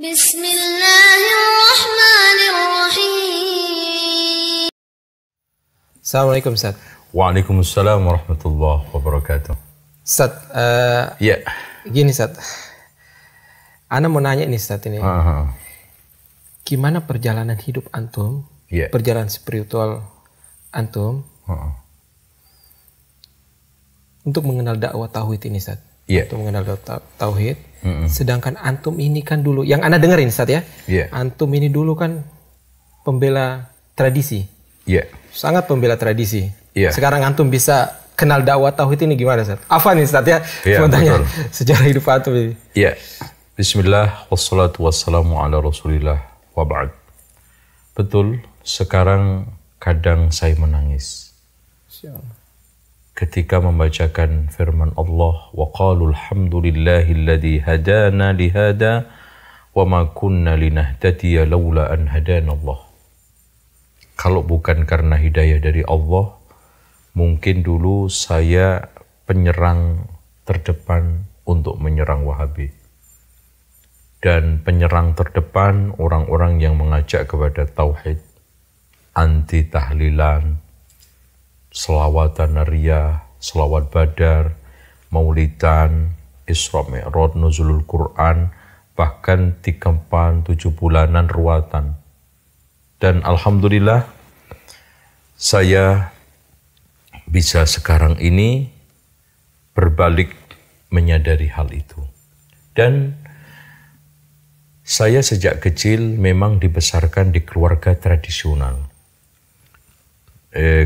Bismillahirrahmanirrahim. Assalamualaikum Ustaz. Waalaikumsalam warahmatullahi wabarakatuh. Ustaz, Ya. gini Ustaz. Ana mau nanya nih Ustaz ini. Gimana perjalanan hidup antum? Ya. Perjalanan spiritual antum untuk mengenal dakwah tauhid ini Ustaz. Ya. Untuk mengenal dakwah tauhid. Sedangkan antum ini kan dulu yang Ana dengerin Ustaz ya. Ya. Antum ini dulu kan pembela tradisi. Ya. Sangat pembela tradisi. Iya. Sekarang antum bisa kenal dakwah tauhid ini gimana Ustaz? Apa nih Ustaz ya? Iya, Mau tanya betul. sejarah hidup antum ini. Ya. Bismillah wassalatu wassalamu ala Rasulillah wa ba'd. Betul, sekarang kadang saya menangis ketika membacakan firman Allah, wa qalu alhamdulillahilladzi hadana lihada wa ma kunna linahtadiya laula an hadana Allah. Kalau bukan karena hidayah dari Allah, mungkin dulu saya penyerang terdepan untuk menyerang Wahabi. Dan penyerang terdepan orang-orang yang mengajak kepada tauhid, anti tahlilan, selawatan nariyah, selawat badar, maulidan, Isra Mi'raj, nuzulul Quran, bahkan 7 bulanan ruatan. Dan alhamdulillah saya bisa sekarang ini berbalik menyadari hal itu. Dan saya sejak kecil memang dibesarkan di keluarga tradisional.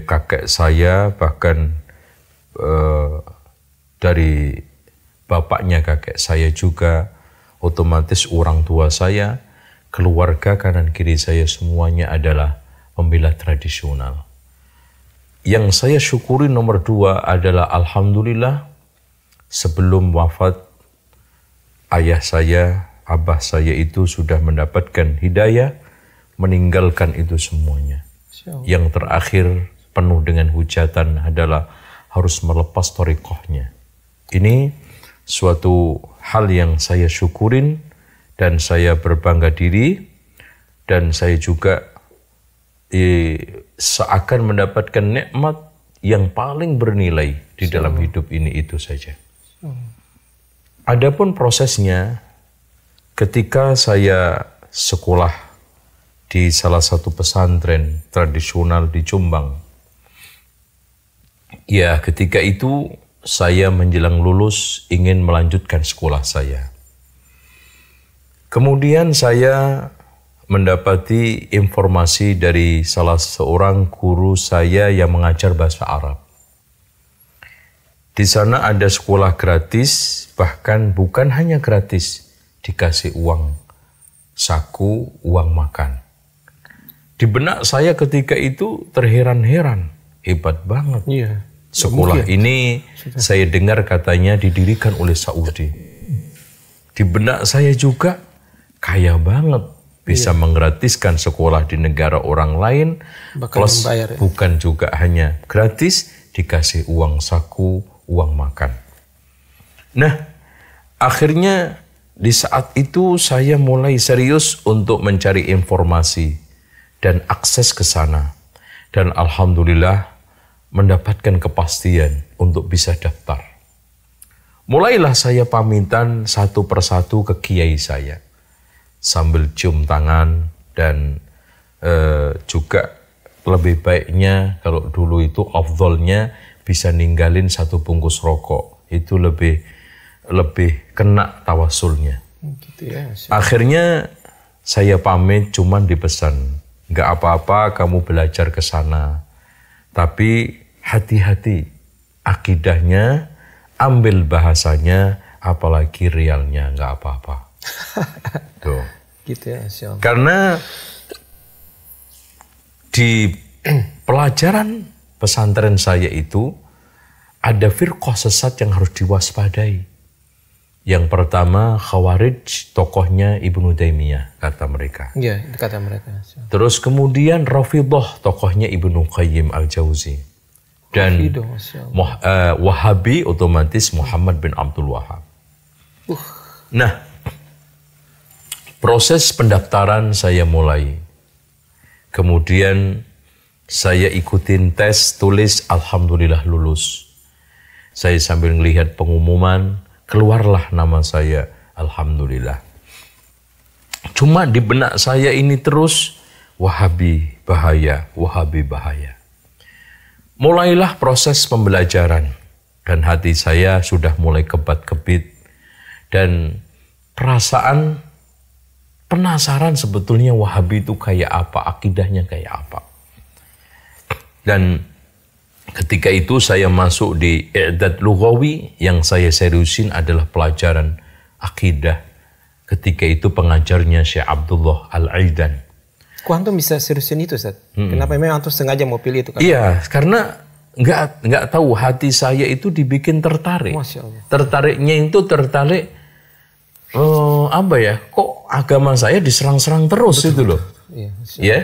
Kakek saya bahkan dari bapaknya kakek saya juga, otomatis orang tua saya, keluarga kanan kiri saya semuanya adalah pembela tradisional. Yang saya syukuri nomor 2 adalah alhamdulillah sebelum wafat ayah saya, abah saya itu sudah mendapatkan hidayah, meninggalkan itu semuanya. Yang terakhir penuh dengan hujatan adalah harus melepas thariqahnya. Ini suatu hal yang saya syukurin dan saya berbangga diri, dan saya juga seakan mendapatkan nikmat yang paling bernilai di dalam hidup ini, itu saja. Adapun prosesnya, ketika saya sekolah di salah satu pesantren tradisional di Jombang, ya ketika itu saya menjelang lulus ingin melanjutkan sekolah saya. Kemudian saya mendapati informasi dari salah seorang guru saya yang mengajar bahasa Arab. Di sana ada sekolah gratis, bahkan bukan hanya gratis, dikasih uang saku, uang makan. Di benak saya ketika itu terheran-heran, hebat banget. Iya. Sekolah ini saya dengar katanya didirikan oleh Saudi. Di benak saya juga kaya banget, bisa menggratiskan sekolah di negara orang lain, Bahkan plus membayar, ya? bukan juga hanya gratis, dikasih uang saku, uang makan. Nah, akhirnya di saat itu saya mulai serius untuk mencari informasi dan akses ke sana. Dan alhamdulillah mendapatkan kepastian untuk bisa daftar. Mulailah saya pamitan satu persatu ke kiai saya, sambil cium tangan, dan juga lebih baiknya kalau dulu itu afdolnya bisa ninggalin 1 bungkus rokok, itu lebih kena tawasulnya. Gitu ya. Akhirnya saya pamit, cuman dipesan, nggak apa-apa kamu belajar ke sana, tapi hati-hati akidahnya, ambil bahasanya, apalagi realnya, nggak apa-apa. Tuh. Gitu ya, Insya Allah. Karena di pelajaran pesantren saya itu ada firqah sesat yang harus diwaspadai. Yang pertama Khawarij, tokohnya Ibnu Taimiyah, kata mereka. Iya, kata mereka. Terus kemudian Rafidhah, tokohnya Ibnu Qayyim Al-Jauzi. Dan Wahabi otomatis Muhammad bin Abdul Wahab. Nah, Proses pendaftaran saya mulai. Kemudian saya ikutin tes tulis, alhamdulillah lulus. Saya sambil melihat pengumuman, keluarlah nama saya, alhamdulillah. Cuma di benak saya ini terus, Wahabi bahaya, Wahabi bahaya. Mulailah proses pembelajaran dan hati saya sudah mulai kebat-kebit dan perasaan penasaran sebetulnya Wahabi itu kayak apa, akidahnya kayak apa. Dan ketika itu saya masuk di i'dad lughawi, yang saya seriusin adalah pelajaran akidah. Ketika itu pengajarnya Syekh Abdullah Al-Aidan. Kok antum bisa seriusin itu, Ustaz? Kenapa memang antum sengaja mau pilih itu? Kan? Iya, karena nggak tahu hati saya itu dibikin tertarik. Masya Allah. Tertariknya itu tertarik apa ya? Kok agama saya diserang-serang terus. Betul, itu loh. Iya, ya,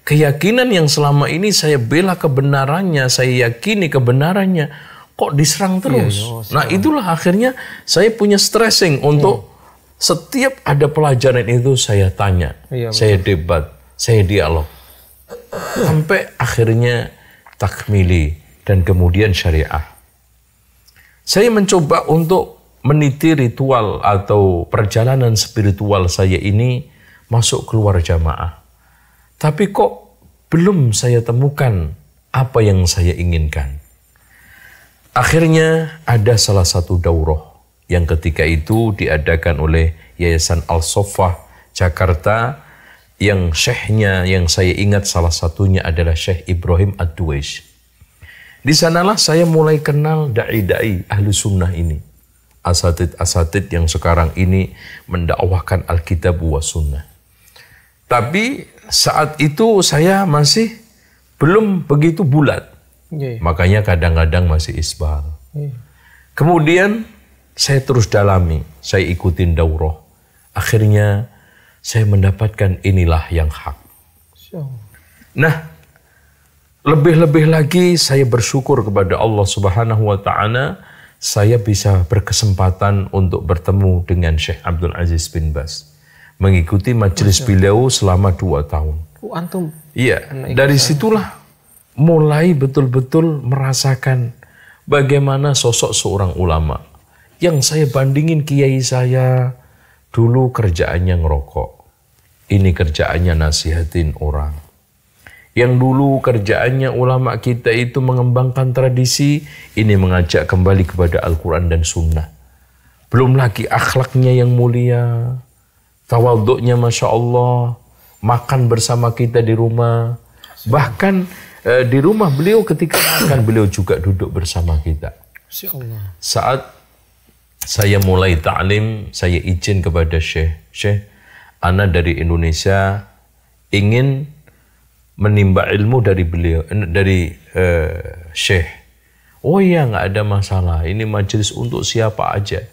keyakinan yang selama ini saya bela kebenarannya, saya yakini kebenarannya, kok diserang terus. Iya, nah, itulah akhirnya saya punya stressing untuk setiap ada pelajaran itu saya tanya, saya debat, saya dialog. Sampai akhirnya takmili dan kemudian syariah. Saya mencoba untuk meniti ritual atau perjalanan spiritual saya ini masuk keluar jamaah. Tapi kok belum saya temukan apa yang saya inginkan. Akhirnya ada salah satu daurah yang ketika itu diadakan oleh Yayasan Al-Soffah Jakarta, yang syekhnya yang saya ingat salah satunya adalah Syekh Ibrahim Ad-Duwais. Di sanalah saya mulai kenal dai-dai ahlu sunnah ini. Asatid-asatid yang sekarang ini mendakwahkan Alkitab wa Sunnah. Tapi saat itu saya masih belum begitu bulat. Makanya kadang-kadang masih isbal. Kemudian saya terus dalami, saya ikutin daurah. Akhirnya saya mendapatkan inilah yang hak. Nah, lebih-lebih lagi saya bersyukur kepada Allah Subhanahu wa Ta'ala. Saya bisa berkesempatan untuk bertemu dengan Syekh Abdul Aziz bin Baz, mengikuti majelis beliau selama 2 tahun. Antum? Iya, dari situlah mulai betul-betul merasakan bagaimana sosok seorang ulama. Yang saya bandingin kiai saya, dulu kerjaannya ngerokok, ini kerjaannya nasihatin orang. Yang dulu kerjaannya ulama kita itu mengembangkan tradisi, ini mengajak kembali kepada Al-Quran dan Sunnah. Belum lagi akhlaknya yang mulia, tawaduknya Masya Allah, makan bersama kita di rumah. Bahkan di rumah beliau ketika makan, beliau juga duduk bersama kita. Saat saya mulai ta'lim, saya izin kepada Syekh, ana dari Indonesia ingin menimba ilmu dari beliau, dari Syekh. Oh iya, nggak ada masalah. Ini majelis untuk siapa aja,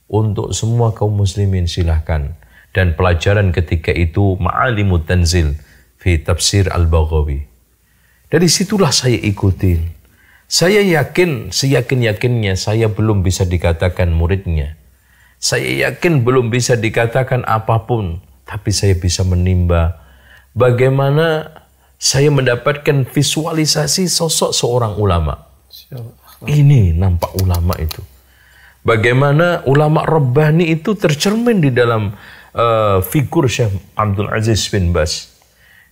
untuk semua kaum muslimin silahkan. Dan pelajaran ketika itu Ma'alimut Tanzil fi Tafsir Al-Baghawi. Dari situlah saya ikutin. Saya yakin, seyakin-yakinnya saya belum bisa dikatakan muridnya. Saya yakin belum bisa dikatakan apapun, tapi saya bisa menimba bagaimana saya mendapatkan visualisasi sosok seorang ulama. Ini nampak ulama itu. Bagaimana ulama Rabbani itu tercermin di dalam figur Syekh Abdul Aziz bin Baz.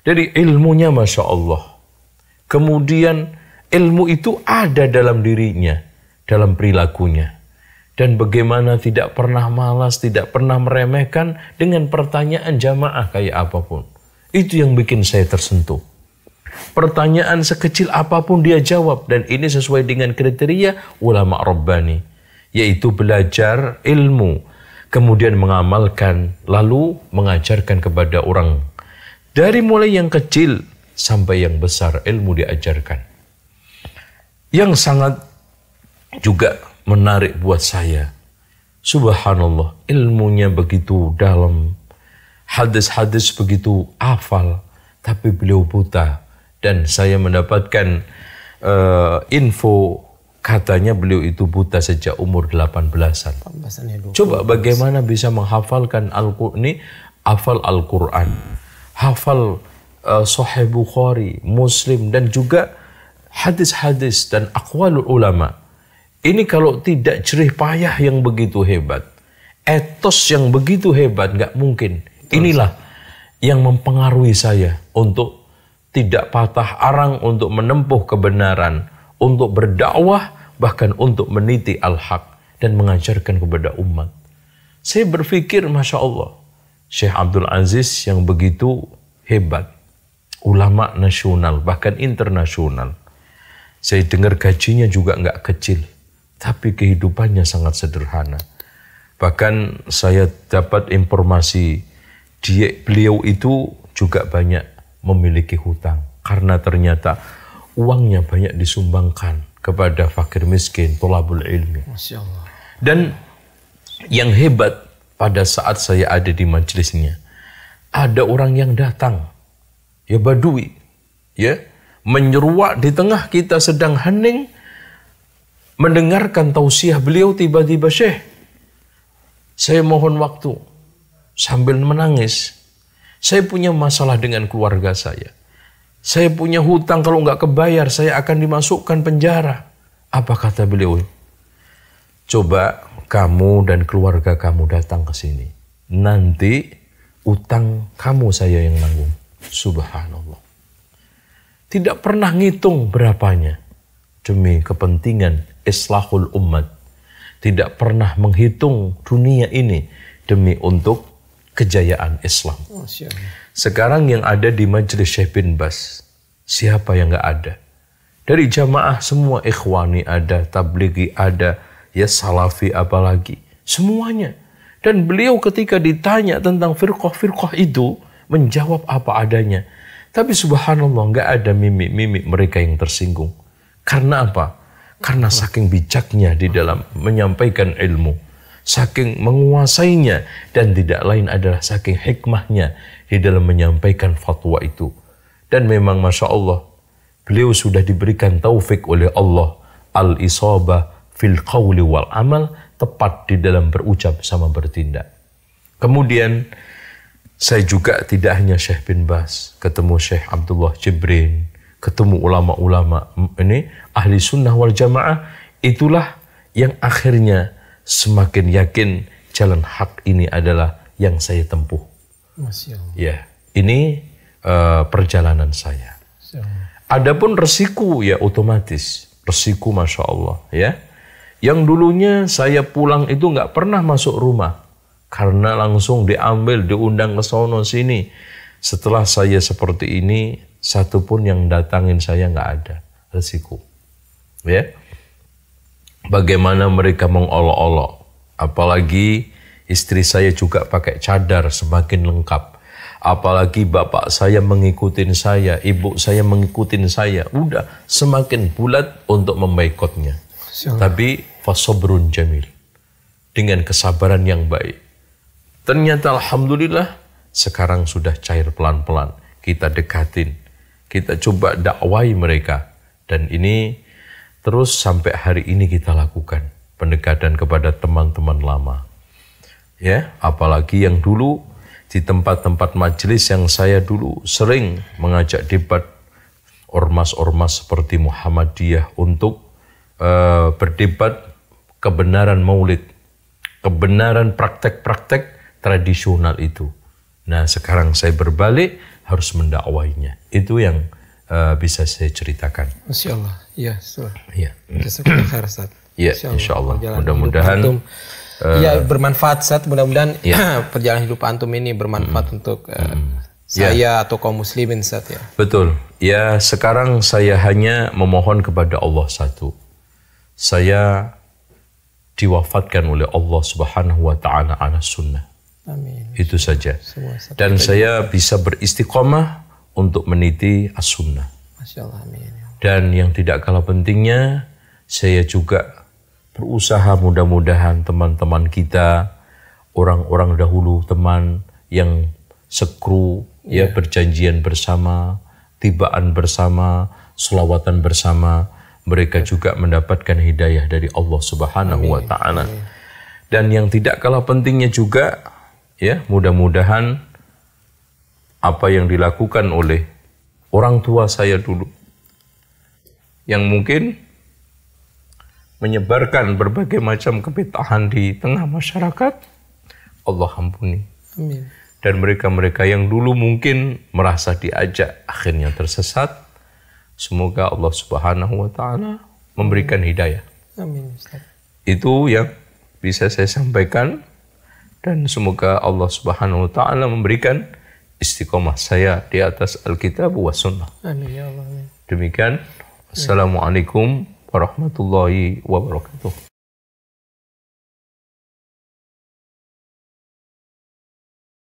Dari ilmunya Masya Allah. Kemudian ilmu itu ada dalam dirinya, dalam perilakunya. Dan bagaimana tidak pernah malas, tidak pernah meremehkan dengan pertanyaan jamaah kayak apapun. Itu yang bikin saya tersentuh. Pertanyaan sekecil apapun dia jawab, dan ini sesuai dengan kriteria ulama Rabbani, yaitu belajar ilmu, kemudian mengamalkan, lalu mengajarkan kepada orang. Dari mulai yang kecil sampai yang besar, ilmu diajarkan. Yang sangat juga menarik buat saya, subhanallah, ilmunya begitu dalam, hadis-hadis begitu hafal, tapi beliau buta. Dan saya mendapatkan info katanya beliau itu buta sejak umur 18-an. Coba bagaimana bisa menghafalkan Al-Qur'an ini, hafal Al-Quran, hafal Sahih Bukhari, Muslim, dan juga hadis-hadis dan aqwalul ulama. Ini kalau tidak jerih payah yang begitu hebat, etos yang begitu hebat, nggak mungkin. Inilah yang mempengaruhi saya untuk tidak patah arang untuk menempuh kebenaran, untuk berdakwah, bahkan untuk meniti al-haq dan mengajarkan kepada umat. Saya berpikir, Masya Allah, Syekh Abdul Aziz yang begitu hebat, ulama nasional, bahkan internasional. Saya dengar gajinya juga nggak kecil, tapi kehidupannya sangat sederhana. Bahkan saya dapat informasi, beliau itu juga banyak memiliki hutang, karena ternyata uangnya banyak disumbangkan kepada fakir miskin, thalabul ilmi. Masya Allah. Dan yang hebat, pada saat saya ada di majelisnya, ada orang yang datang, ya badui, ya, menyeruak di tengah kita sedang hening, mendengarkan tausiah beliau, tiba-tiba, Syekh, saya mohon waktu, sambil menangis. Saya punya masalah dengan keluarga saya. Saya punya hutang, kalau nggak kebayar, saya akan dimasukkan penjara. Apa kata beliau? Coba kamu dan keluarga kamu datang ke sini. Nanti utang kamu saya yang nanggung. Subhanallah. Tidak pernah ngitung berapanya. Demi kepentingan islahul umat. Tidak pernah menghitung dunia ini demi untuk kejayaan Islam. Sekarang yang ada di majelis Syekh bin Baz, siapa yang nggak ada? Dari jamaah semua, ikhwani ada, tablighi ada, ya salafi apalagi, semuanya. Dan beliau ketika ditanya tentang firqah-firqah itu, menjawab apa adanya. Tapi subhanallah, nggak ada mimik-mimik mereka yang tersinggung. Karena apa? Karena saking bijaknya di dalam menyampaikan ilmu, saking menguasainya, dan tidak lain adalah saking hikmahnya di dalam menyampaikan fatwa itu. Dan memang Masya Allah, beliau sudah diberikan taufik oleh Allah, al-isabah fil qawli wal amal, tepat di dalam berucap sama bertindak. Kemudian saya juga tidak hanya Syekh bin Baz, ketemu Syekh Abdullah Jibrin, ketemu ulama-ulama ini ahli sunnah wal jamaah. Itulah yang akhirnya semakin yakin jalan hak ini adalah yang saya tempuh. Masya Allah. Ya, ini perjalanan saya. Adapun resiko, ya otomatis resiko, Masya Allah, ya. Yang dulunya saya pulang itu nggak pernah masuk rumah, karena langsung diambil, diundang ke sono sini. Setelah saya seperti ini, satu pun yang datangin saya nggak ada. Resiko, ya. Bagaimana mereka mengolok-olok, apalagi istri saya juga pakai cadar, semakin lengkap. Apalagi bapak saya mengikutin saya, ibu saya mengikutin saya, udah semakin bulat untuk membaikotnya. Tapi fasobrun jamil, dengan kesabaran yang baik. Ternyata alhamdulillah sekarang sudah cair pelan-pelan. Kita dekatin, kita coba dakwai mereka, dan ini terus sampai hari ini kita lakukan pendekatan kepada teman-teman lama. Ya, apalagi yang dulu di tempat-tempat majelis yang saya dulu sering mengajak debat ormas-ormas seperti Muhammadiyah untuk berdebat kebenaran maulid, kebenaran praktek-praktek tradisional itu. Nah, sekarang saya berbalik, harus mendakwainya. Itu yang bisa saya ceritakan. Masya Allah. Ya, ya. Ya, insya Allah. Mudah-mudahan ya bermanfaat, Ustaz. Mudah-mudahan ya, perjalanan hidup antum ini bermanfaat untuk saya atau kaum muslimin, Ustaz, ya. Betul. Ya, sekarang saya hanya memohon kepada Allah satu. Saya diwafatkan oleh Allah Subhanahu wa taala ala sunnah. Amin. Itu saja. Dan saya bisa beristiqomah untuk meniti as-sunnah. Masya Allah, amin. Dan yang tidak kalah pentingnya, saya juga berusaha mudah-mudahan teman-teman kita, orang-orang dahulu, teman yang sekru, ya berjanjian bersama, tibaan bersama, selawatan bersama, mereka juga mendapatkan hidayah dari Allah Subhanahu wa taala. Dan yang tidak kalah pentingnya juga, ya, mudah-mudahan apa yang dilakukan oleh orang tua saya dulu, yang mungkin menyebarkan berbagai macam kebid'ahan di tengah masyarakat, Allah ampuni. Amin. Dan mereka-mereka yang dulu mungkin merasa diajak akhirnya tersesat, semoga Allah Subhanahu wa taala memberikan hidayah. Amin, Ustaz. Itu yang bisa saya sampaikan, dan semoga Allah Subhanahu wa taala memberikan istiqomah saya di atas Alkitab wa Sunnah. Amin ya Allah. Demikian. Assalamualaikum warahmatullahi wabarakatuh.